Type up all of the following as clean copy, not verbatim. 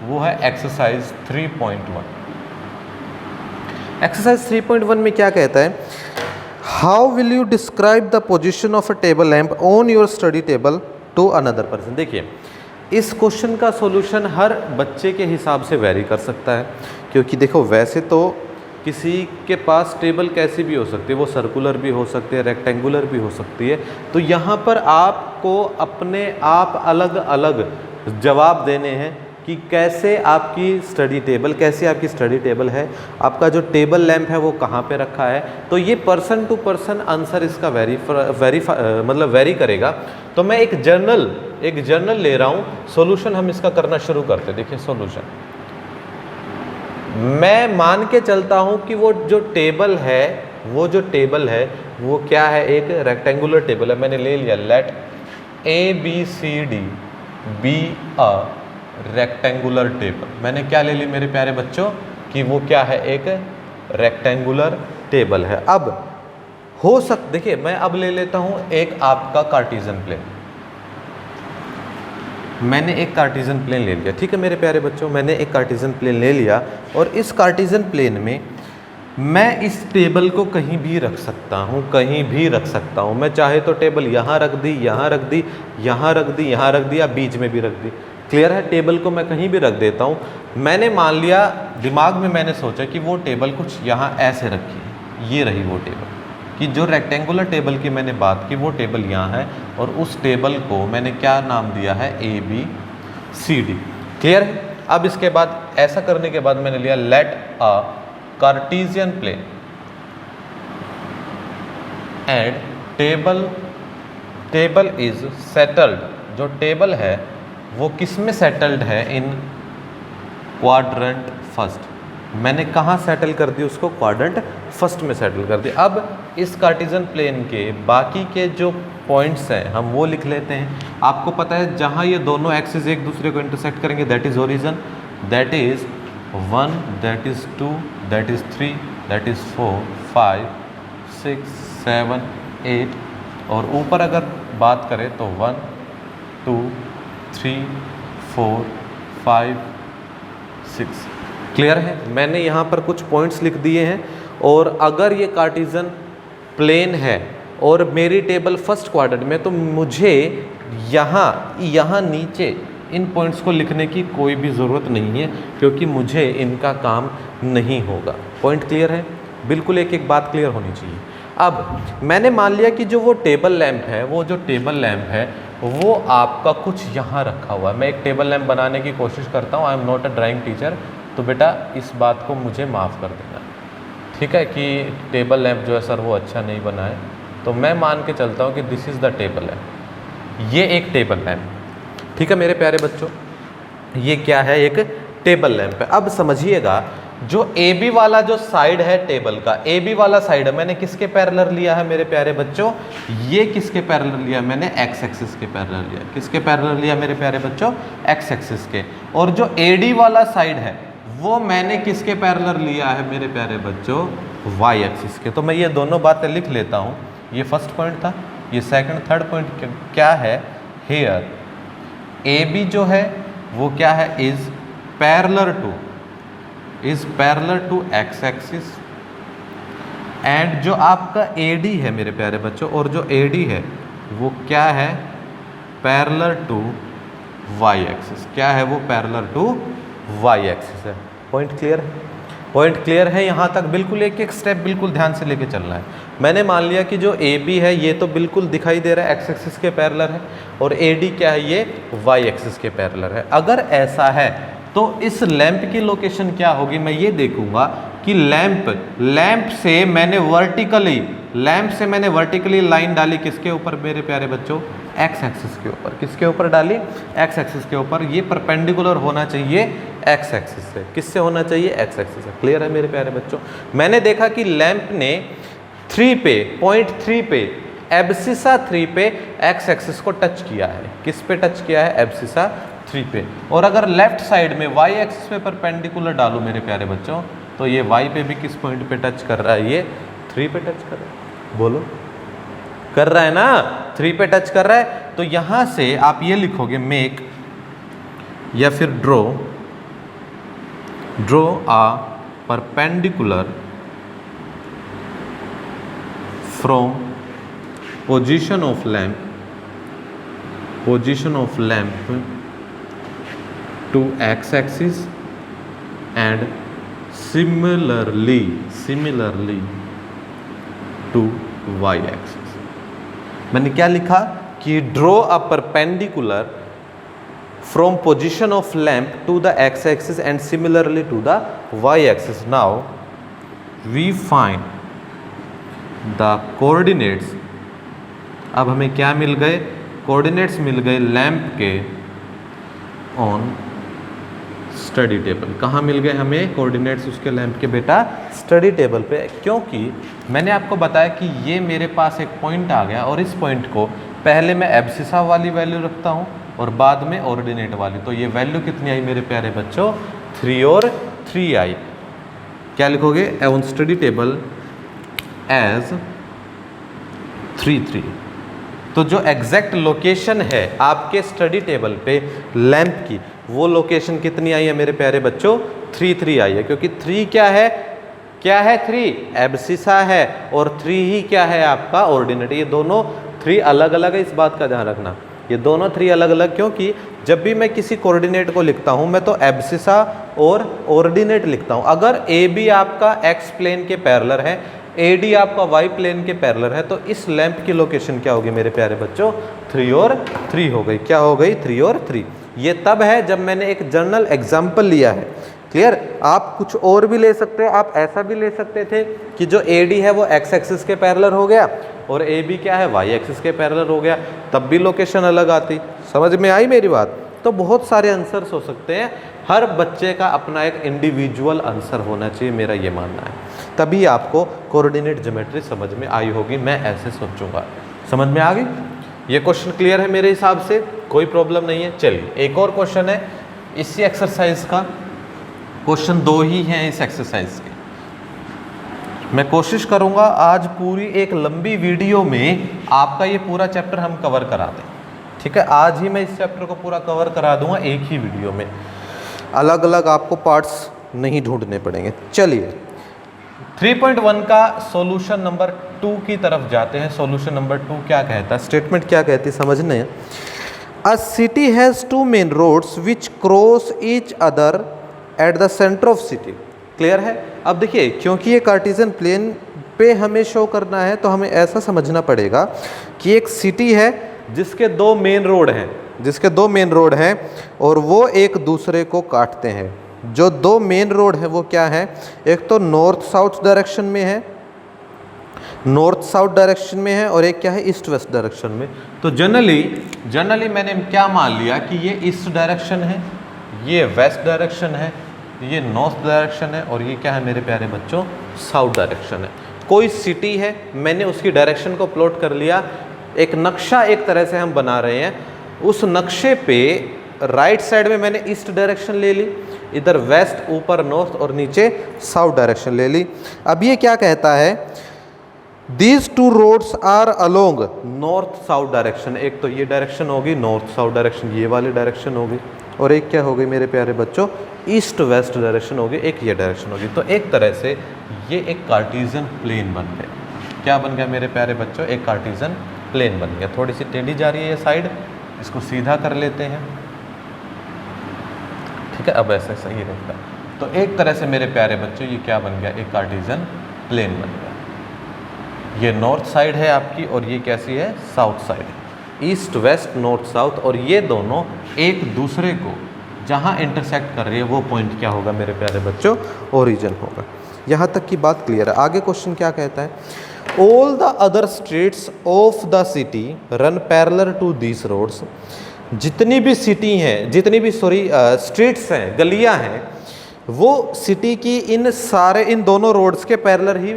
वो है exercise 3.1। Exercise 3.1 में क्या कहता है, how will you describe the position of a table lamp on your study table to another person. देखिए इस क्वेश्चन का सॉल्यूशन हर बच्चे के हिसाब से वेरी कर सकता है, क्योंकि देखो वैसे तो किसी के पास टेबल कैसी भी हो सकती है, वो सर्कुलर भी हो सकती है, रेक्टेंगुलर भी हो सकती है। तो यहाँ पर आपको अपने आप अलग अलग जवाब देने हैं कि कैसे आपकी स्टडी टेबल है, आपका जो टेबल लैंप है वो कहाँ पे रखा है। तो ये पर्सन टू पर्सन आंसर इसका वेरी करेगा। तो मैं एक जर्नल ले रहा हूँ, सॉल्यूशन हम इसका करना शुरू करते हैं। देखिए सॉल्यूशन, मैं मान के चलता हूँ कि वो जो टेबल है वो क्या है, एक रेक्टेंगुलर टेबल है। मैंने ले लिया, let ABCD be a rectangular table. मैंने क्या ले ली मेरे प्यारे बच्चों कि वो क्या है, एक रेक्टेंगुलर टेबल है। अब देखिए मैं अब ले लेता हूं एक आपका कार्टेशियन प्लेन। मैंने एक कार्टेशियन प्लेन ले लिया, ठीक है मेरे प्यारे बच्चों, मैंने एक कार्टेशियन प्लेन ले लिया और इस कार्टेशियन प्लेन में मैं इस टेबल को कहीं भी रख सकता हूँ, मैं चाहे तो टेबल यहाँ रख दी, यहाँ रख दी, यहाँ रख दी, यहाँ रख दी, या बीच में भी रख दी। क्लियर है, टेबल को मैं कहीं भी रख देता हूँ। मैंने मान लिया, दिमाग में मैंने सोचा कि वो टेबल कुछ यहाँ ऐसे रखी है, ये रही वो टेबल, कि जो रेक्टेंगुलर टेबल की मैंने बात की वो टेबल यहाँ है और उस टेबल को मैंने क्या नाम दिया है, ABCD। क्लियर है। अब इसके बाद ऐसा करने के बाद मैंने लिया, let a Cartesian plane and table is settled. जो टेबल है वो किस में सेटल्ड है, इन क्वाड्रेंट फर्स्ट। मैंने कहाँ सेटल कर दी उसको, क्वाड्रेंट फर्स्ट में सेटल कर दिया। अब इस कार्टेशियन प्लेन के बाकी के जो पॉइंट्स हैं हम वो लिख लेते हैं। आपको पता है जहाँ ये दोनों एक्सिस एक दूसरे को इंटरसेक्ट करेंगे that is origin, that is 1, that is 2, that is 3, that is 4, 5, 6, 7, 8 और ऊपर अगर बात करें तो 1, 2, 3, 4, 5, 6। क्लियर है। मैंने यहाँ पर कुछ पॉइंट्स लिख दिए हैं और अगर ये कार्टेशियन प्लेन है और मेरी टेबल फर्स्ट क्वाड्रेंट में, तो मुझे यहाँ नीचे इन पॉइंट्स को लिखने की कोई भी ज़रूरत नहीं है, क्योंकि मुझे इनका काम नहीं होगा। पॉइंट क्लियर है, बिल्कुल एक एक बात क्लियर होनी चाहिए। अब मैंने मान लिया कि जो वो टेबल लैंप है वो आपका कुछ यहाँ रखा हुआ है। मैं एक टेबल लैंप बनाने की कोशिश करता हूँ, I am not a drawing teacher, तो बेटा इस बात को मुझे माफ़ कर देना, ठीक है, कि टेबल लैंप जो है सर वो अच्छा नहीं बना है। तो मैं मान के चलता हूँ कि this is the table lamp, ये एक टेबल लैंप, ठीक है मेरे प्यारे बच्चों, ये क्या है, एक टेबल लैंप है। अब समझिएगा, जो AB वाला जो साइड है टेबल का, AB वाला साइड है, मैंने किसके पैरेलल लिया है मेरे प्यारे बच्चों, ये किसके पैरेलल लिया, मैंने X एक्सिस के पैरेलल लिया। किसके पैरेलल लिया मेरे प्यारे बच्चों, X एक्सिस के। और जो AD वाला साइड है वो मैंने किसके पैरेलल लिया है मेरे प्यारे बच्चों, Y एक्सिस के। तो मैं ये दोनों बातें लिख लेता हूँ। ये फर्स्ट पॉइंट था, ये सेकंड, थर्ड पॉइंट क्या है, हेयर AB जो है वो क्या है, is parallel to X axis, and जो आपका AD है मेरे प्यारे बच्चों, और जो AD है वो क्या है, पैरेलल टू Y एक्सिस। क्या है वो, पैरेलल टू Y एक्सिस है। पॉइंट क्लियर है, पॉइंट क्लियर है यहाँ तक, बिल्कुल एक एक स्टेप बिल्कुल ध्यान से लेके चलना है। मैंने मान लिया कि जो AB है ये तो बिल्कुल दिखाई दे रहा है X एक्सिस के पैरेलल है, और AD क्या है, ये Y एक्सिस के पैरेलल है। अगर ऐसा है तो इस लैंप की लोकेशन क्या होगी, मैं ये देखूंगा कि लैंप से मैंने वर्टिकली लाइन डाली किसके ऊपर मेरे प्यारे बच्चों, X एक्सिस के ऊपर। किसके ऊपर डाली, X एक्सिस के ऊपर। ये परपेंडिकुलर होना चाहिए X एक्सिस से। किससे होना चाहिए, X एक्सिस से। क्लियर है मेरे प्यारे बच्चों। मैंने देखा कि लैंप ने पॉइंट 3 पे एब्सिसा 3 पे X एक्सिस को टच किया है। किस पे टच किया है, एब्सिसा 3 पे। और अगर लेफ्ट साइड में Y एक्सिस पे परपेंडिकुलर डालूं मेरे प्यारे बच्चों, तो ये Y पे भी किस पॉइंट पे टच कर रहा है, ये 3 पे टच कर रहा है। बोलो, कर रहा है ना, 3 पे टच कर रहा है। तो यहां से आप ये लिखोगे, मेक या फिर draw draw a perpendicular from position of lamp to x axis and similarly to y axis। मैंने क्या लिखा कि draw a perpendicular from position of lamp to the x axis and similarly to the y axis। now we find the coordinates। अब हमें क्या मिल गए? Coordinates मिल गए lamp के ऑन स्टडी टेबल। कहाँ मिल गए हमें कोऑर्डिनेट्स उसके लैंप के बेटा? स्टडी टेबल पे। क्योंकि मैंने आपको बताया कि ये मेरे पास एक पॉइंट आ गया और इस पॉइंट को पहले मैं एब्सिसा वाली वैल्यू रखता हूँ और बाद में ऑर्डिनेट वाली। तो ये वैल्यू कितनी आई मेरे प्यारे बच्चों? 3 और 3 आई। क्या लिखोगे ऑन स्टडी टेबल एज 3 3। तो जो एग्जैक्ट लोकेशन है आपके स्टडी टेबल पे लैंप की, वो लोकेशन कितनी आई है मेरे प्यारे बच्चों? 3 3 आई है। क्योंकि 3 क्या है? 3 एब्सिसा है और 3 ही क्या है आपका? ऑर्डिनेट। ये दोनों 3 अलग अलग है, इस बात का ध्यान रखना। ये दोनों 3 अलग अलग, क्योंकि जब भी मैं किसी कोऑर्डिनेट को लिखता हूं मैं तो एब्सिसा और ऑर्डिनेट लिखता हूं। अगर ए बी आपका एक्स प्लेन के पैरेलल है, AD आपका वाई प्लेन के पैरेलल है, तो इस लैंप की लोकेशन क्या होगी मेरे प्यारे बच्चों? 3 और 3 हो गई। क्या हो गई? 3 और 3। ये तब है जब मैंने एक जनरल एग्जाम्पल लिया है। क्लियर? आप कुछ और भी ले सकते हो। आप ऐसा भी ले सकते थे कि जो AD है वो x एक्सिस के पैरेलल हो गया और AB क्या है? y एक्सिस के पैरेलल हो गया, तब भी लोकेशन अलग आती। समझ में आई मेरी बात? तो बहुत सारे आंसर्स हो सकते हैं। हर बच्चे का अपना एक इंडिविजुअल आंसर होना चाहिए, मेरा ये मानना है। तभी आपको कोऑर्डिनेट ज्योमेट्री समझ में आई होगी। मैं ऐसे सोचूंगा। समझ में आ गई? ये क्वेश्चन क्लियर है मेरे हिसाब से? कोई प्रॉब्लम नहीं है। चलिए एक और क्वेश्चन है इसी एक्सरसाइज का। क्वेश्चन 2 ही हैं इस एक्सरसाइज के। मैं कोशिश करूंगा आज पूरी एक लंबी वीडियो में आपका ये पूरा चैप्टर हम कवर करा दें। ठीक है? आज ही मैं इस चैप्टर को पूरा कवर करा दूंगा एक ही वीडियो में। अलग अलग आपको पार्ट्स नहीं ढूंढने पड़ेंगे। चलिए 3.1 का सॉल्यूशन नंबर 2 की तरफ जाते हैं। सॉल्यूशन नंबर 2 क्या कहता है? स्टेटमेंट क्या कहती है समझने? A city has 2 main roads which cross each other at the centre of city. Clear है? अब देखिए, क्योंकि ये कार्टेशियन प्लेन पे हमें शो करना है तो हमें ऐसा समझना पड़ेगा कि एक सिटी है जिसके 2 मेन रोड हैं और वो एक दूसरे को काटते हैं। जो 2 मेन रोड है वो क्या है? एक तो नॉर्थ साउथ डायरेक्शन में है और एक क्या है? ईस्ट वेस्ट डायरेक्शन में। तो जनरली मैंने क्या मान लिया कि ये ईस्ट डायरेक्शन है, ये वेस्ट डायरेक्शन है, ये नॉर्थ डायरेक्शन है और ये क्या है मेरे प्यारे बच्चों? साउथ डायरेक्शन है। कोई सिटी है, मैंने उसकी डायरेक्शन को प्लॉट कर लिया। एक नक्शा एक तरह से हम बना रहे हैं। उस नक्शे पे राइट साइड में मैंने ईस्ट डायरेक्शन ले ली, इधर वेस्ट, ऊपर नॉर्थ और नीचे साउथ डायरेक्शन ले ली। अब ये क्या कहता है? These 2 roads are along north south direction. एक तो ये डायरेक्शन होगी नॉर्थ साउथ डायरेक्शन, ये वाली डायरेक्शन होगी, और एक क्या होगी मेरे प्यारे बच्चों? ईस्ट वेस्ट डायरेक्शन होगी, एक ये डायरेक्शन होगी। तो एक तरह से ये एक कार्टेशियन प्लेन बन गया। क्या बन गया मेरे प्यारे बच्चों? एक कार्टेशियन प्लेन बन गया। थोड़ी सी टेढ़ी जा रही है ये साइड, इसको सीधा कर लेते हैं। ठीक है? अब ऐसे सही रहेगा। तो एक तरह से मेरे प्यारे बच्चों ये क्या बन गया? एक कार्टेशियन प्लेन बन गया। ये नॉर्थ साइड है आपकी और ये कैसी है? South side. East west north south, और ये दोनों एक दूसरे को जहाँ इंटरसेक्ट कर रही है वो पॉइंट क्या होगा मेरे प्यारे बच्चों? ओरिजिन होगा। यहाँ तक की बात क्लियर है। आगे क्वेश्चन क्या कहता है? All the other streets of the city run parallel to these roads. जितनी भी स्ट्रीट्स हैं, गलियां हैं, वो सिटी की इन दोनों रोड्स के पैरेलल ही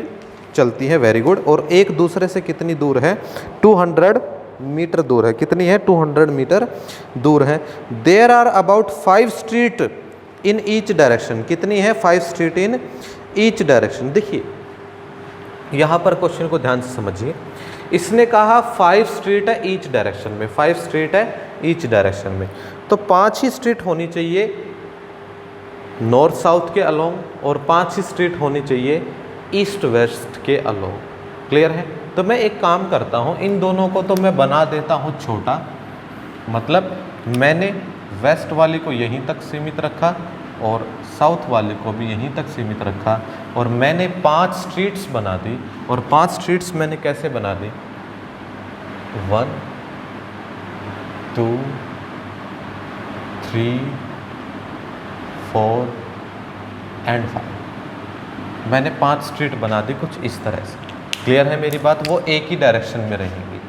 चलती है। Very good. और एक दूसरे से कितनी दूर है? 200 मीटर दूर है। कितनी है? 200 मीटर दूर है। There are about 5 street in each direction. कितनी है? 5 स्ट्रीट इन ईच डायरेक्शन। देखिए यहाँ पर क्वेश्चन को ध्यान से समझिए। इसने कहा 5 स्ट्रीट है ईच डायरेक्शन में, 5 स्ट्रीट है ईच डायरेक्शन में, तो 5 ही स्ट्रीट होनी चाहिए नॉर्थ साउथ के अलोंग और 5 ही स्ट्रीट होनी चाहिए ईस्ट वेस्ट के अलोंग। क्लियर है? तो मैं एक काम करता हूँ, इन दोनों को तो मैं बना देता हूँ छोटा, मतलब मैंने वेस्ट वाली को यहीं तक सीमित रखा और साउथ वाले को भी यहीं तक सीमित रखा, और मैंने 5 स्ट्रीट्स बना दी। और 5 स्ट्रीट्स मैंने कैसे बना दी? 1 2 3 4 एंड 5। मैंने 5 स्ट्रीट बना दी कुछ इस तरह से। क्लियर है मेरी बात? वो एक ही डायरेक्शन में रहेंगी,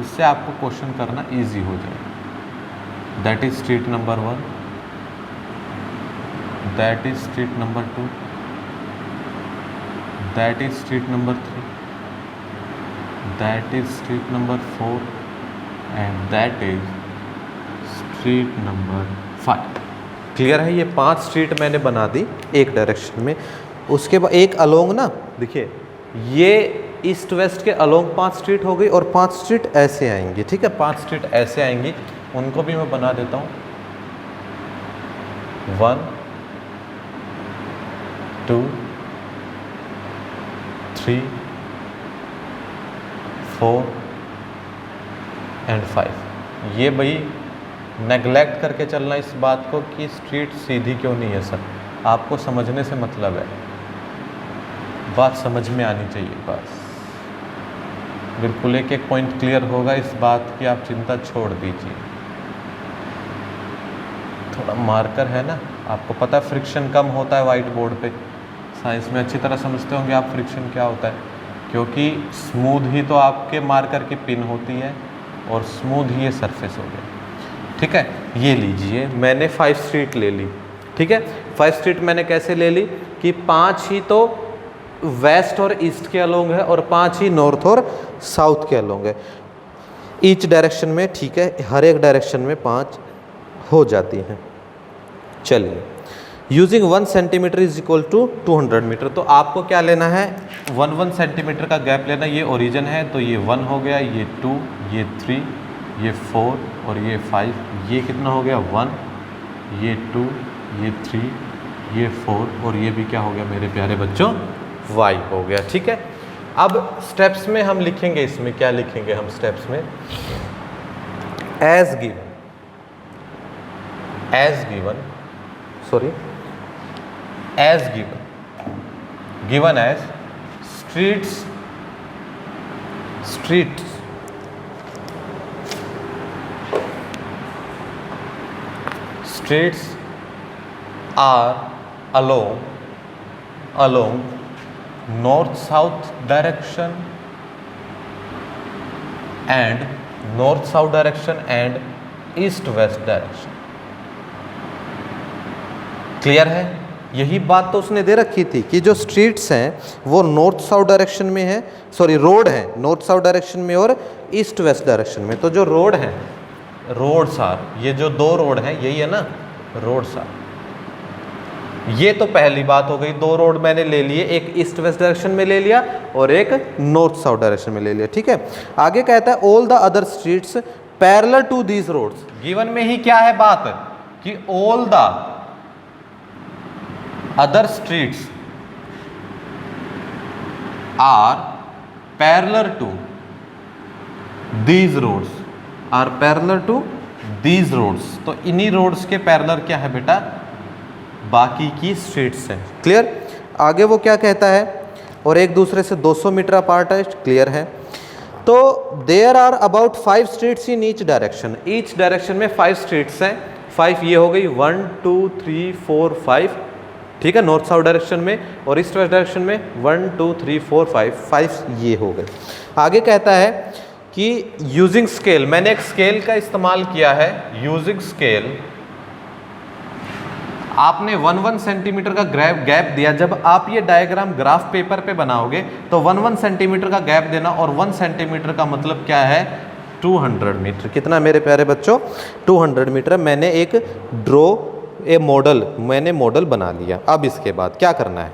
इससे आपको क्वेश्चन करना इजी हो जाएगा। That is street number 1, that is street number 2, that is street number 3, that is street number 4 and that is street number 5। Clear है? ये 5 स्ट्रीट मैंने बना दी एक डायरेक्शन में। उसके बाद एक अलोंग ना, देखिए ये ईस्ट वेस्ट के अलोंग 5 स्ट्रीट हो गई, और 5 स्ट्रीट ऐसे आएंगी। ठीक है, 5 स्ट्रीट ऐसे आएंगी, उनको भी मैं बना देता हूँ। 1 2 3 4 एंड 5। ये भाई नेगलेक्ट करके चलना इस बात को कि स्ट्रीट सीधी क्यों नहीं है सर, आपको समझने से मतलब है, बात समझ में आनी चाहिए बस। बिल्कुल एक एक पॉइंट क्लियर होगा, इस बात की आप चिंता छोड़ दीजिए। थोड़ा मार्कर है ना, आपको पता है फ्रिक्शन कम होता है वाइट बोर्ड पे, साइंस में अच्छी तरह समझते होंगे आप फ्रिक्शन क्या होता है, क्योंकि स्मूथ ही तो आपके मार्कर की पिन होती है और स्मूथ ही ये सरफेस हो गया। ठीक है, ये लीजिए मैंने 5 स्ट्रीट ले ली। ठीक है, 5 स्ट्रीट मैंने कैसे ले ली कि 5 ही तो वेस्ट और ईस्ट के अलोंग है और 5 ही नॉर्थ और साउथ के अलोंग है ईच डायरेक्शन में। ठीक है, हर एक डायरेक्शन में 5 हो जाती हैं। चलिए, using 1 centimetre is equal to 200 metre. तो आपको क्या लेना है? 1 सेंटीमीटर का गैप लेना। ये ओरिजिन है तो ये 1 हो गया, ये 2, ये 3, ये 4 और ये 5। ये कितना हो गया? 1, ये 2, ये 3, ये 4 और ये भी क्या हो गया मेरे प्यारे बच्चों? y हो गया। ठीक है, अब स्टेप्स में हम लिखेंगे, इसमें क्या लिखेंगे हम स्टेप्स में? As given as streets are along north south direction and east west direction। Clear है? यही बात तो उसने दे रखी थी कि जो स्ट्रीट्स हैं वो नॉर्थ साउथ डायरेक्शन में है, सॉरी रोड है नॉर्थ साउथ डायरेक्शन में और ईस्ट वेस्ट डायरेक्शन में। तो जो रोड है, रोड्स आर, ये जो 2 रोड हैं यही है ना, रोड्स आर। ये तो पहली बात हो गई, 2 रोड मैंने ले लिए, एक ईस्ट वेस्ट डायरेक्शन में ले लिया और एक नॉर्थ साउथ डायरेक्शन में ले लिया। ठीक है, आगे कहता है all the other streets parallel to these roads. Given में ही क्या है बात कि all the other streets are parallel to these roads, are parallel to these roads. तो इन्हीं रोड्स के पैरेलल क्या है बेटा? बाकी की स्ट्रीट्स हैं। क्लियर? आगे वो क्या कहता है? और एक दूसरे से 200 मीटर अपार्ट है। क्लियर है? तो there are about 5 streets in each direction. Each direction में 5 स्ट्रीट्स हैं। 5 ये हो गई, 1 2 3 4 5। ठीक है, नॉर्थ साउथ डायरेक्शन में, और ईस्ट वेस्ट डायरेक्शन में 1 2 3 4 5 ये हो गए। आगे कहता है कि यूजिंग स्केल, मैंने एक स्केल का इस्तेमाल किया है। यूजिंग स्केल, आपने 1 सेंटीमीटर का गैप दिया। जब आप ये डायग्राम ग्राफ पेपर पे बनाओगे तो 1 सेंटीमीटर का गैप देना, और 1 सेंटीमीटर का मतलब क्या है? 200 मीटर। कितना मेरे प्यारे बच्चों? 200 मीटर। मैंने एक मैंने मॉडल बना लिया। अब इसके बाद क्या करना है?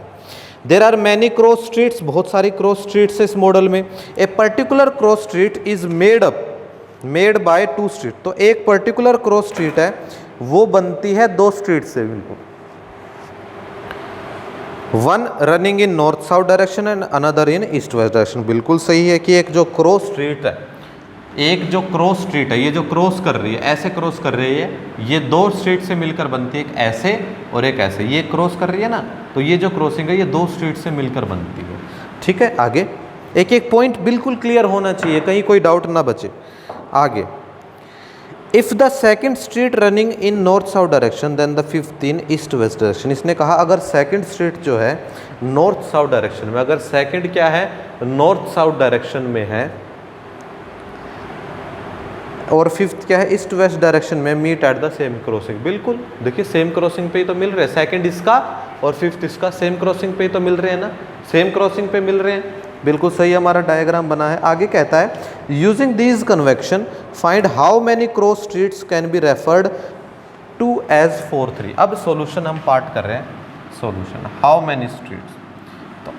There are many cross streets, बहुत सारी क्रॉस स्ट्रीट्स इस मॉडल में। A particular cross street is made by 2 street. तो एक पर्टिकुलर क्रॉस स्ट्रीट है वो बनती है 2 स्ट्रीट से। बिल्कुल one running in north south direction and another in east west direction. बिल्कुल सही है कि एक जो क्रॉस स्ट्रीट है, ये जो क्रॉस कर रही है, ऐसे क्रॉस कर रही है, ये दो स्ट्रीट से मिलकर बनती है, एक ऐसे और एक ऐसे। ये क्रॉस कर रही है ना, तो ये जो क्रॉसिंग है ये दो स्ट्रीट से मिलकर बनती है। ठीक है, आगे एक एक पॉइंट बिल्कुल क्लियर होना चाहिए, कहीं कोई डाउट ना बचे। आगे, if the second street running in north south direction then the fifth in east west direction. इसने कहा अगर सेकेंड स्ट्रीट जो है नॉर्थ साउथ डायरेक्शन में, अगर सेकेंड क्या है नॉर्थ साउथ डायरेक्शन में है और फिफ्थ क्या है ईस्ट वेस्ट डायरेक्शन में, meet at the same crossing. बिल्कुल देखिए सेम क्रॉसिंग पे ही तो मिल रहे हैं, सेकेंड इसका और फिफ्थ इसका सेम क्रॉसिंग पे ही तो मिल रहे हैं ना, सेम क्रॉसिंग पे मिल रहे हैं। बिल्कुल सही हमारा डायग्राम बना है। आगे कहता है using these convection find how many cross streets can be referred to as 4 3। अब सॉल्यूशन हम पार्ट कर रहे हैं, सॉल्यूशन हाउ मैनी स्ट्रीट्स। तो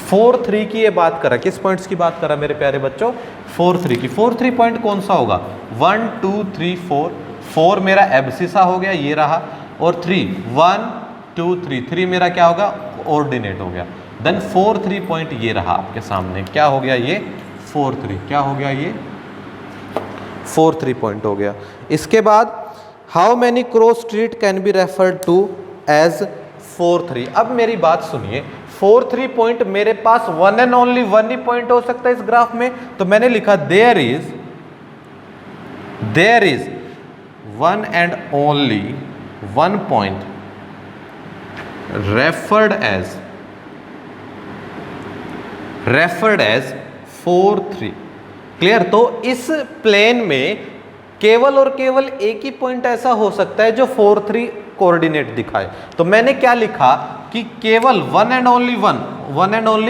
4 3 की ये बात करा, किस पॉइंट्स की बात करा मेरे प्यारे बच्चों, 4 3 की। 4 3 पॉइंट कौन सा होगा, 1 2 3 4। 4 मेरा एब्सिसा हो गया, ये रहा, और 3 1 2 3 3 मेरा क्या होगा ऑर्डिनेट हो गया। देन 4 3 पॉइंट ये रहा आपके सामने, क्या हो गया ये 4 3, क्या हो गया ये 4 3 पॉइंट हो गया। इसके बाद how many cross street can be referred to as 4 3। अब मेरी बात सुनिए, 4 3 पॉइंट मेरे पास वन एंड ओनली वन ही पॉइंट हो सकता है इस ग्राफ में, तो मैंने लिखा there is one and only one point referred as 4 3। Clear. तो इस प्लेन में केवल और केवल एक ही पॉइंट ऐसा हो सकता है जो 4 3 कोऑर्डिनेट दिखाए। तो मैंने क्या लिखा कि केवल one and only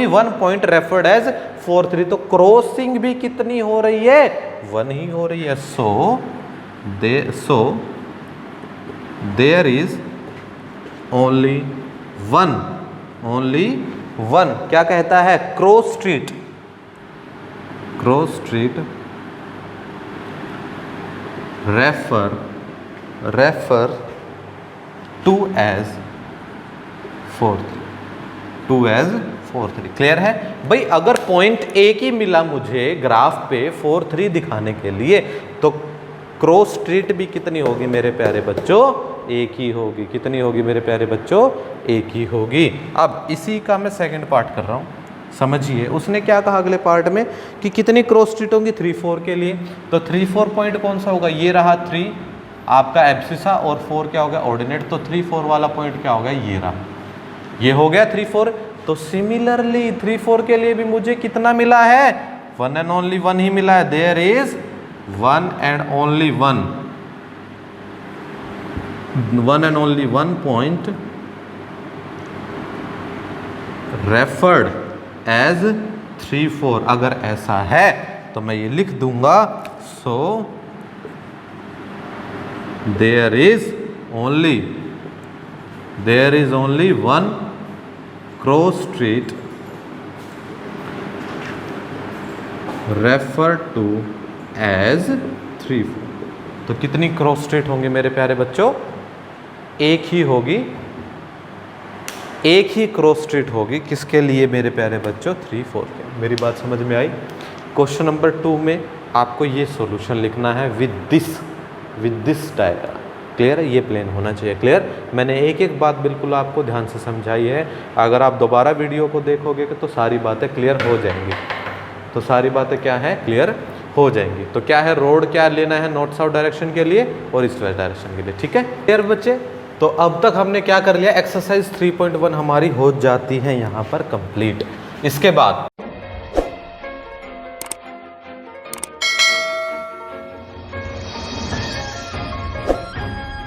one point referred as 4 3। तो क्रॉसिंग भी कितनी हो रही है, वन ही हो रही है। So there is only one क्या कहता है, cross street refer to as 4 3। Clear है भाई। अगर पॉइंट एक ही मिला मुझे ग्राफ पे 4 3 दिखाने के लिए, तो क्रॉस स्ट्रीट भी कितनी होगी मेरे प्यारे बच्चों, एक ही होगी। कितनी होगी मेरे प्यारे बच्चों, एक ही होगी। अब इसी का मैं सेकंड पार्ट कर रहा हूँ, समझिए। उसने क्या कहा अगले पार्ट में कि कितनी क्रॉस स्ट्रीट होंगी 3 4 के लिए। तो 3 4 पॉइंट कौन सा होगा, ये रहा 3 आपका एब्सिसा और 4 क्या हो गया ऑर्डिनेट। तो 3 4 वाला पॉइंट क्या हो गया, ये रहा, ये हो गया 3 4। तो सिमिलरली 3 4 के लिए भी मुझे कितना मिला है, वन एंड ओनली वन ही मिला है। There is one and only one point referred as 3 4। अगर ऐसा है तो मैं ये लिख दूंगा, so there is only one cross street refer to as 3 4। तो कितनी क्रॉस स्ट्रीट होंगी मेरे प्यारे बच्चों, एक ही होगी, एक ही क्रॉस स्ट्रीट होगी। किसके लिए मेरे प्यारे बच्चों, 3 4 के। मेरी बात समझ में आई। क्वेश्चन नंबर 2 में आपको ये सॉल्यूशन लिखना है विद दिस डायग्राम। क्लियर है, ये प्लेन होना चाहिए। क्लियर। मैंने एक एक बात बिल्कुल आपको ध्यान से समझाई है। अगर आप दोबारा वीडियो को देखोगे तो सारी बातें क्लियर हो जाएंगी। तो सारी बातें क्या है, क्लियर हो जाएंगी। तो क्या है, रोड क्या लेना है नॉर्थ साउथ डायरेक्शन के लिए और ईस्ट वेस्ट डायरेक्शन के लिए। ठीक है क्लियर बच्चे। तो अब तक हमने क्या कर लिया, एक्सरसाइज 3.1 हमारी हो जाती है यहाँ पर कंप्लीट। इसके बाद